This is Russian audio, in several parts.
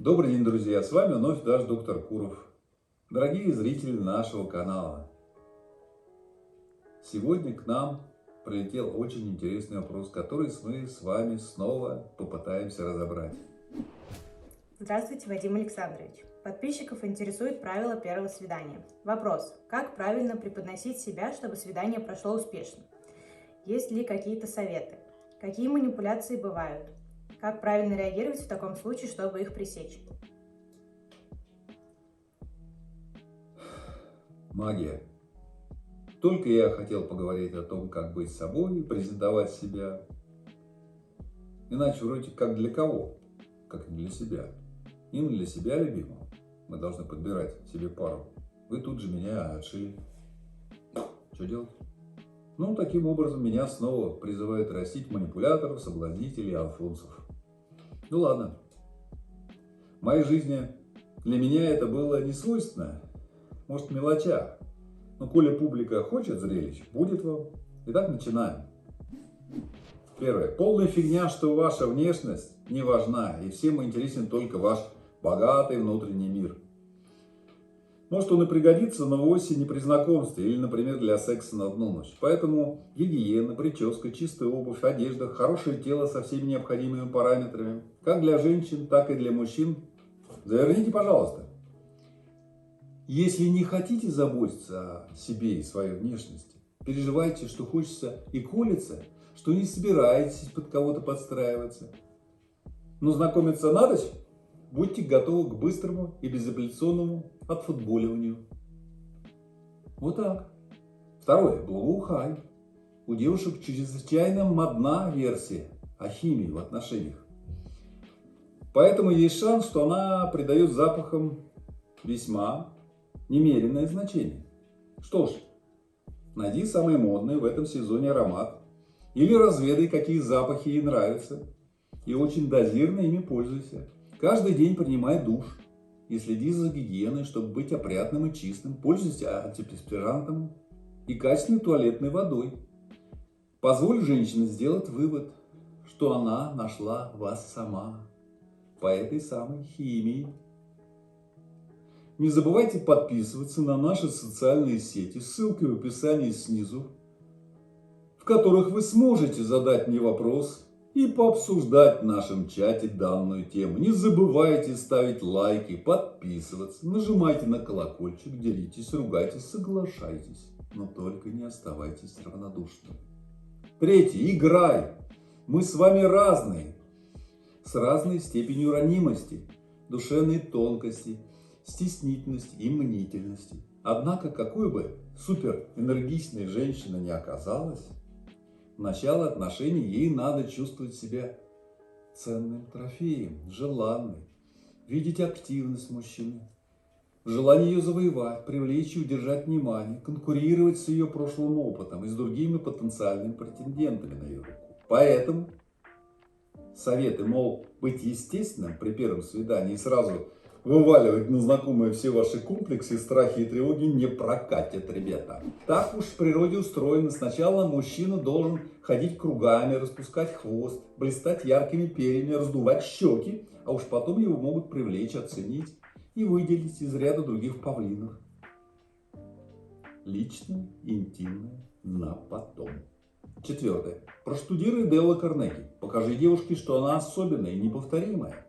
Добрый день, друзья! С вами вновь наш доктор Куров. Дорогие зрители нашего канала, сегодня к нам прилетел очень интересный вопрос, который мы с вами снова попытаемся разобрать. Здравствуйте, Вадим Александрович. Подписчиков интересует правило первого свидания. Вопрос: как правильно преподносить себя, чтобы свидание прошло успешно? Есть ли какие-то советы? Какие манипуляции бывают? Как правильно реагировать в таком случае, чтобы их пресечь? Магия. Только я хотел поговорить о том, как быть собой, презентовать себя. Иначе вроде как для кого? Как не для себя. Именно для себя любимого. Мы должны подбирать себе пару. Вы тут же меня отшили. Что делать? Ну, таким образом, меня снова призывают растить манипуляторов, соблазнителей, альфонсов. Ну ладно. В моей жизни для меня это было не свойственно. Может, в мелочах. Но коли публика хочет зрелищ, будет вам. Итак, начинаем. Первое. Полная фигня, что ваша внешность не важна, и всем интересен только ваш богатый внутренний мир. Может, он и пригодится, но вовсе не при знакомстве или, например, для секса на одну ночь. Поэтому гигиена, прическа, чистая обувь, одежда, хорошее тело со всеми необходимыми параметрами, как для женщин, так и для мужчин. Заверните, пожалуйста. Если не хотите заботиться о себе и своей внешности, переживайте, что хочется и колется, что не собираетесь под кого-то подстраиваться. Но знакомиться надо, будьте готовы к быстрому и безапелляционному отфутболиванию. Вот так. Второе. Благоухай. У девушек чрезвычайно модна версия о химии в отношениях. Поэтому есть шанс, что она придает запахам весьма немеренное значение. Что ж, найди самый модный в этом сезоне аромат. Или разведай, какие запахи ей нравятся. И очень дозирно ими пользуйся. Каждый день принимай душ. И следи за гигиеной, чтобы быть опрятным и чистым. Пользуйся антиперспирантом и качественной туалетной водой. Позволь женщине сделать вывод, что она нашла вас сама. По этой самой химии. Не забывайте подписываться на наши социальные сети, ссылки в описании снизу, в которых вы сможете задать мне вопрос и пообсуждать в нашем чате данную тему. Не забывайте ставить лайки, подписываться, нажимайте на колокольчик, делитесь, ругайтесь, соглашайтесь, но только не оставайтесь равнодушными. Третье. Играй. Мы с вами разные, с разной степенью ранимости, душевной тонкости, стеснительности и мнительности. Однако, какой бы суперэнергичной женщина ни оказалась, в начале отношений ей надо чувствовать себя ценным трофеем, желанной, видеть активность мужчины, желание ее завоевать, привлечь и удержать внимание, конкурировать с ее прошлым опытом и с другими потенциальными претендентами на ее руку. Поэтому советы, мол, быть естественным при первом свидании и сразу вываливать на знакомые все ваши комплексы, страхи и тревоги не прокатят, ребята. Так уж в природе устроено. Сначала мужчина должен ходить кругами, распускать хвост, блистать яркими перьями, раздувать щеки, а уж потом его могут привлечь, оценить и выделить из ряда других павлинов. Личное, интимное на потом. Четвертое. Проштудируй Делла Карнеги. Покажи девушке, что она особенная и неповторимая.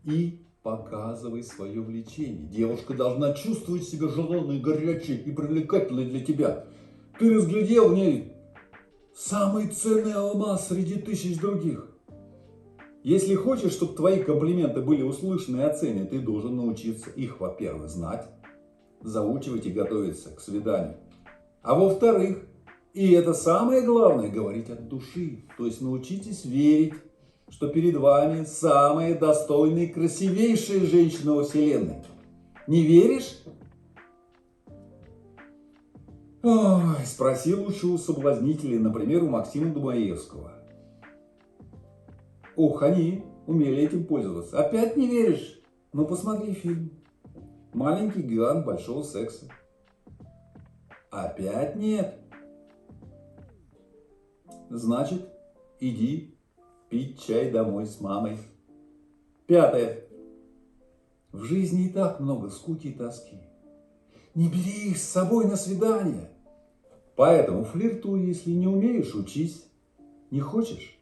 И показывай свое влечение. Девушка должна чувствовать себя желанной, горячей и привлекательной для тебя. Ты разглядел в ней самый ценный алмаз среди тысяч других. Если хочешь, чтобы твои комплименты были услышаны и оценены, ты должен научиться их, во-первых, знать, заучивать и готовиться к свиданию. А во-вторых, и это самое главное, говорить от души. То есть научитесь верить, что перед вами самая достойная и красивейшая женщина во вселенной. Не веришь? Ой, спроси лучше у соблазнителей, например, у Максима Думаевского. Ох, они умели этим пользоваться. Опять не веришь? Ну посмотри фильм «Маленький гигант большого секса». Опять нет? Значит, иди пить чай домой с мамой. Пятое. В жизни и так много скуки и тоски. Не бери их с собой на свидание. Поэтому флиртуй, если не умеешь, учись. Не хочешь?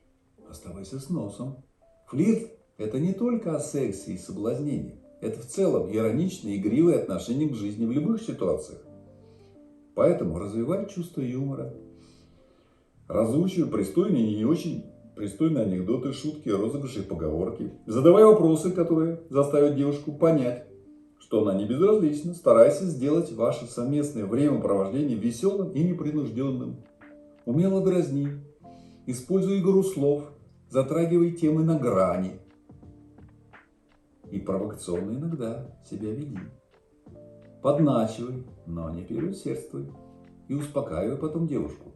Оставайся с носом. Флирт – это не только о сексе и соблазнении. Это в целом ироничное, игривое отношение к жизни в любых ситуациях. Поэтому развивай чувство юмора. Разучивай пристойные и не очень пристойные анекдоты, шутки, розыгрыши и поговорки. Задавай вопросы, которые заставят девушку понять, что она не безразлична. Старайся сделать ваше совместное времяпровождение веселым и непринужденным. Умело дразни. Используй игру слов. Затрагивай темы на грани. И провокационно иногда себя веди. Подначивай, но не переусердствуй. И успокаивай потом девушку.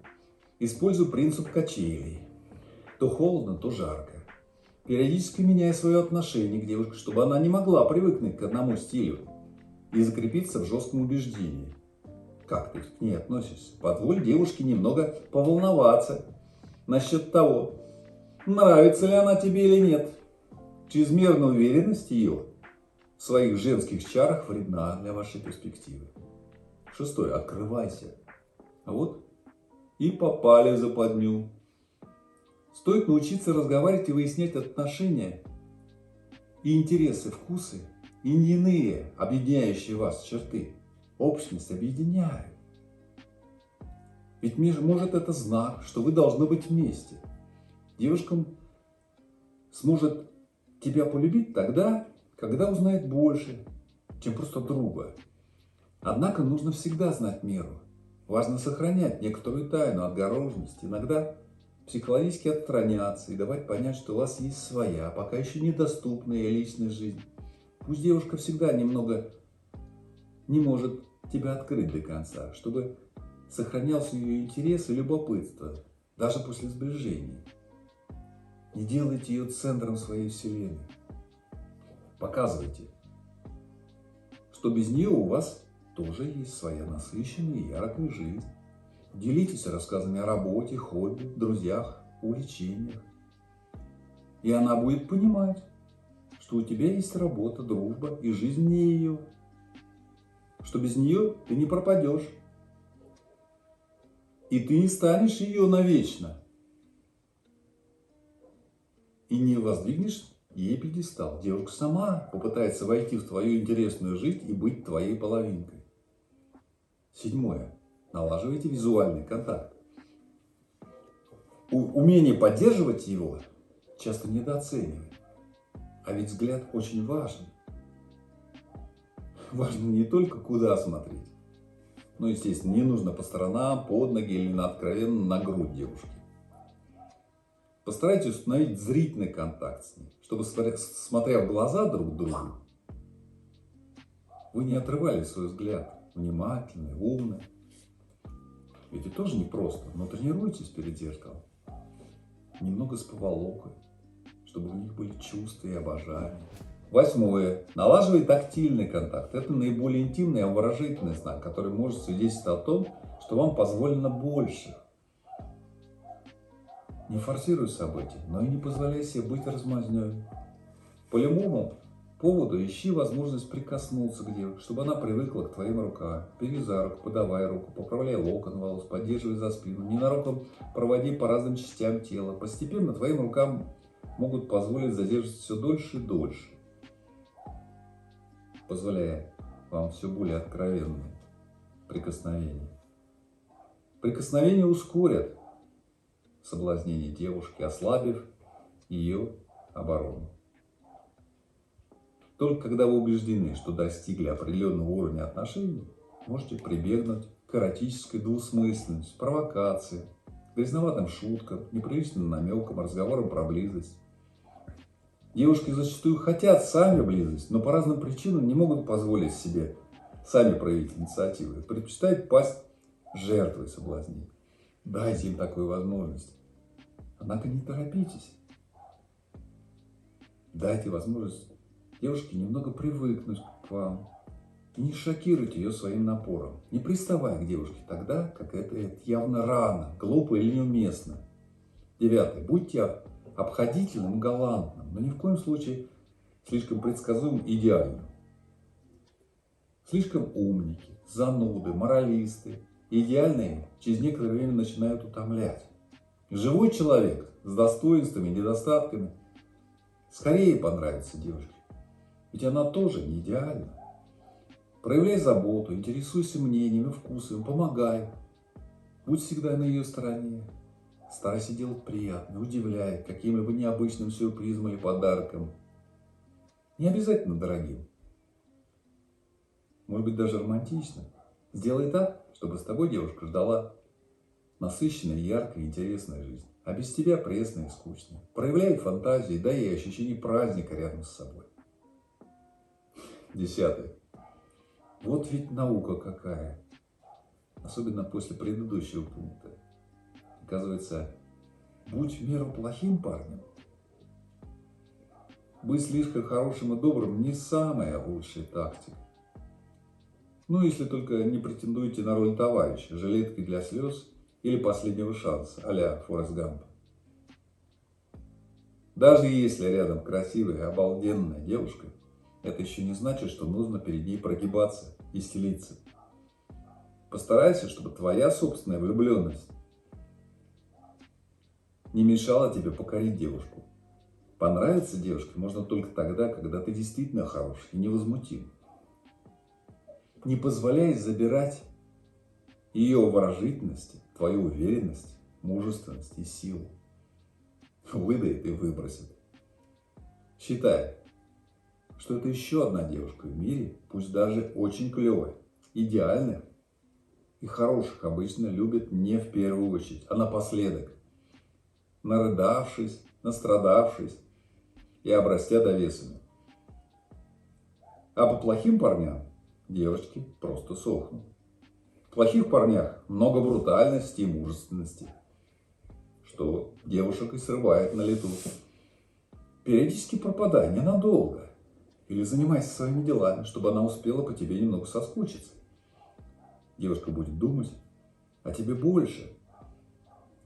Используй принцип качелей. То холодно, то жарко. Периодически меняй свое отношение к девушке, чтобы она не могла привыкнуть к одному стилю и закрепиться в жестком убеждении. Как ты к ней относишься? Позволь девушке немного поволноваться насчет того, нравится ли она тебе или нет. Чрезмерная уверенность ее в своих женских чарах вредна для вашей перспективы. 6. Открывайся. А вот и попали в западню. Стоит научиться разговаривать и выяснять отношения и интересы, вкусы, и иные объединяющие вас черты. Общность объединяет. Ведь может это знак, что вы должны быть вместе. Девушка сможет тебя полюбить тогда, когда узнает больше, чем просто друга. Однако нужно всегда знать меру. Важно сохранять некоторую тайну, отгороженность, иногда психологически отстраняться и давать понять, что у вас есть своя, пока еще недоступная личная жизнь. Пусть девушка всегда немного не может тебя открыть до конца, чтобы сохранялся ее интерес и любопытство, даже после сближения. Не делайте ее центром своей вселенной. Показывайте, что без нее у вас тоже есть своя насыщенная и яркая жизнь. Делитесь рассказами о работе, хобби, друзьях, увлечениях. И она будет понимать, что у тебя есть работа, дружба и жизнь не ее. Что без нее ты не пропадешь. И ты не станешь ее навечно. И не воздвигнешь ей пьедестал. Девушка сама попытается войти в твою интересную жизнь и быть твоей половинкой. 7. Налаживайте визуальный контакт. Умение поддерживать его часто недооценивают. А ведь взгляд очень важен. Важно не только куда смотреть, но, естественно, не нужно по сторонам, под ноги или откровенно на грудь девушки. Постарайтесь установить зрительный контакт с ней, чтобы, смотря в глаза друг другу, вы не отрывали свой взгляд. Внимательный, умный. Ведь это тоже непросто, но тренируйтесь перед зеркалом. Немного с поволокой, чтобы в них были чувства и обожание. 8. Налаживай тактильный контакт. Это наиболее интимный и обворожительный знак, который может свидетельствовать о том, что вам позволено больше. Не форсируй события, но и не позволяй себе быть размазнёй. По любому поводу ищи возможность прикоснуться к девушке, чтобы она привыкла к твоим рукам. Бери за руку, подавай руку, поправляй локон волос, поддерживай за спину. Ненароком проводи по разным частям тела. Постепенно твоим рукам могут позволить задерживаться все дольше и дольше, позволяя вам все более откровенные прикосновения. Прикосновения ускорят соблазнение девушки, ослабив ее оборону. Только когда вы убеждены, что достигли определенного уровня отношений, можете прибегнуть к эротической двусмысленности, провокации, грязноватым шуткам, неприличным намекам, разговорам про близость. Девушки зачастую хотят сами близость, но по разным причинам не могут позволить себе сами проявить инициативу. Предпочитают пасть жертвой соблазнения. Дайте им такую возможность. Однако не торопитесь. Дайте возможность девушке немного привыкнуть к вам. И не шокируйте ее своим напором. Не приставай к девушке тогда, как это явно рано, глупо или неуместно. 9. Будьте обходительным и галантным, но ни в коем случае слишком предсказуемым и идеальным. Слишком умники, зануды, моралисты, идеальные через некоторое время начинают утомлять. Живой человек с достоинствами и недостатками скорее понравится девушке. Ведь она тоже не идеальна. Проявляй заботу, интересуйся мнениями, вкусами, помогай. Будь всегда на ее стороне. Старайся делать приятное, удивляй каким-либо необычным сюрпризом или подарком. Не обязательно дорогим. Может быть, даже романтичным. Сделай так, чтобы с тобой девушка ждала насыщенная, яркая, интересная жизнь. А без тебя пресная и скучная. Проявляй фантазии, дай ей ощущение праздника рядом с собой. 10. Вот ведь наука какая. Особенно после предыдущего пункта. Оказывается, будь в меру плохим парнем. Быть слишком хорошим и добрым не самая лучшая тактика. Ну, если только не претендуете на роль товарища, жилеткой для слез или последнего шанса, а-ля Форрест Гамп. Даже если рядом красивая и обалденная девушка, это еще не значит, что нужно перед ней прогибаться и стелиться. Постарайся, чтобы твоя собственная влюбленность не мешала тебе покорить девушку. Понравиться девушке можно только тогда, когда ты действительно хорош и невозмутим. Не позволяй забирать ее выразительности, твою уверенность, мужественность и силу. Выдает и выбросит. Считай, что это еще одна девушка в мире, пусть даже очень клевая, идеальная и хороших обычно любят не в первую очередь, а напоследок, нарыдавшись, настрадавшись и обрастя довесами. А по плохим парням девочки просто сохнут. В плохих парнях много брутальности и мужественности, что девушек и срывает на лету. Периодически пропадай ненадолго или занимайся своими делами, чтобы она успела по тебе немного соскучиться. Девушка будет думать о тебе больше,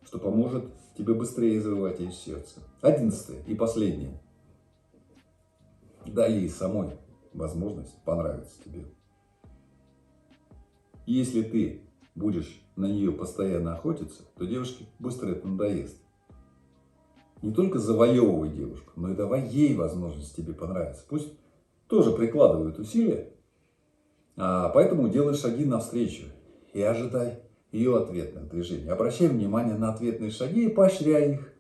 что поможет тебе быстрее завоевать ее сердце. 11 и последнее. Дай ей самой возможность понравиться тебе. Если ты будешь на нее постоянно охотиться, то девушке быстро это надоест. Не только завоевывай девушку, но и давай ей возможность тебе понравиться. Пусть тоже прикладывают усилия, поэтому делай шаги навстречу и ожидай ее ответных движений. Обращай внимание на ответные шаги и поощряй их.